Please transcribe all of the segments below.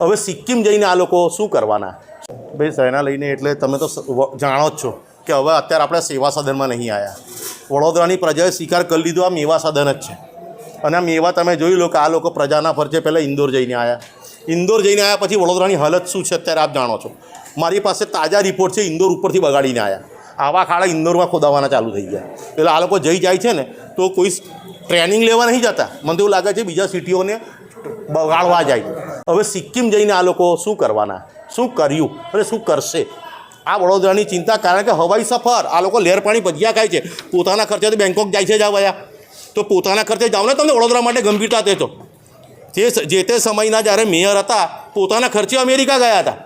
હવે સિક્કિમ જઈને આ લોકો શું કરવાના? ભાઈ શહેરના લઈને એટલે તમે તો જાણો જ છો કે હવે અત્યારે આપણે સેવા સદનમાં નહીં આવ્યા. વડોદરાની પ્રજાએ સ્વીકાર કરી લીધો આ મેવા સદન જ છે. અને આ મેવા તમે જોઈ લો કે આ લોકો પ્રજાના ફરજે પહેલાં ઇન્દોર જઈને આવ્યા. ઇન્દોર જઈને આવ્યા પછી વડોદરાની હાલત શું છે અત્યારે આપ જાણો છો. મારી પાસે તાજા રિપોર્ટ છે, ઇન્દોર ઉપરથી બગાડીને આવ્યા. આવા ખાડા ઇન્દોરમાં ખોદાવાના ચાલુ થઈ ગયા. એટલે આ લોકો જઈ જાય છે ને તો કોઈ ટ્રેનિંગ લેવા નહીં જતા. મને તો એવું લાગે છે બીજા સિટીઓને બગાડવા જાય. હવે સિક્કિમ જઈને આ લોકો શું કરવાના, શું કર્યું અને શું કરશે? આ વડોદરાની ચિંતા, કારણ કે હવાઈ સફર આ લોકો લહેર પાણી ભજીયા ખાય છે. પોતાના ખર્ચે તો બેંકોક જાય છે જાવ વયા, તો પોતાના ખર્ચે જાઓ ને. તમને વડોદરા માટે ગંભીરતા તે તો જે તે સમયના જ્યારે મેયર હતા પોતાના ખર્ચે અમેરિકા ગયા હતા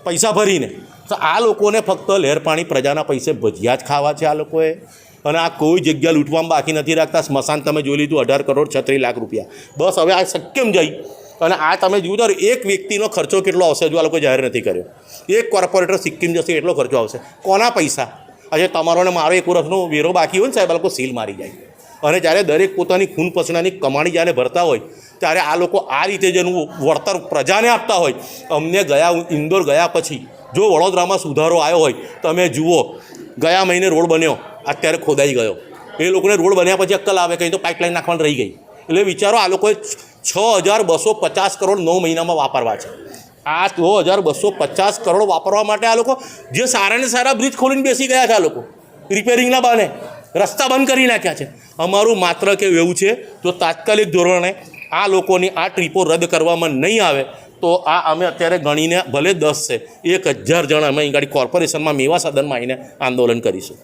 પૈસા ભરીને. તો આ લોકોને ફક્ત લહેર પાણી પ્રજાના પૈસે ભજીયા જ ખાવા છે આ લોકોએ. અને આ કોઈ જગ્યા લૂંટવામાં બાકી નથી રાખતા. સ્મશાન તમે જોઈ લીધું, 18 કરોડ 36 લાખ રૂપિયા. બસ હવે આ સિક્કિમ જઈ અને આ તમે જોયું તો એક વ્યક્તિનો ખર્ચો કેટલો આવશે જો આ લોકો જાહેર નથી કર્યો. એક કોર્પોરેટર સિક્કિમ જશે એટલો ખર્ચો આવશે. કોના પૈસા? આજે તમારો ને મારો 1 વર્ષનો વેરો બાકી હોય ને સાહેબ, આ લોકો સીલ મારી જાય. અને જ્યારે દરેક પોતાની ખૂન પસીનાની કમાણી જ્યારે ભરતા હોય ત્યારે આ લોકો આ રીતે જેનું વળતર પ્રજાને આપતા હોય. અમને ઇન્દોર ગયા પછી જો વડોદરામાં સુધારો આવ્યો હોય તમે જુઓ, ગયા મહિને રોડ બન્યો, અત્યારે ખોદાઈ ગયો. એ લોકોને રોડ બન્યા પછી અક્કલ આવે, કંઈ તો પાઇપલાઇન નાખવાની રહી ગઈ. એટલે વિચારો, આ લોકોએ 6250 કરોડ 9 મહિનામાં વાપરવા છે. આ 6250 કરોડ વાપરવા માટે આ લોકો જે સારા ને સારા બ્રિજ ખોલીને બેસી ગયા છે. આ લોકો રિપેરિંગના બહાને રસ્તા બંધ કરી નાખ્યા છે. અમારું માત્ર કે એવું છે જો તાત્કાલિક ધોરણે આ લોકોની આ ટ્રીપો રદ કરવામાં નહીં આવે તો આ અમે અત્યારે ગણીને ભલે 10 છે, 1000 જણ અમે અહીં ગાડી કોર્પોરેશનમાં મેવા સદનમાં આવીને આંદોલન કરીશું.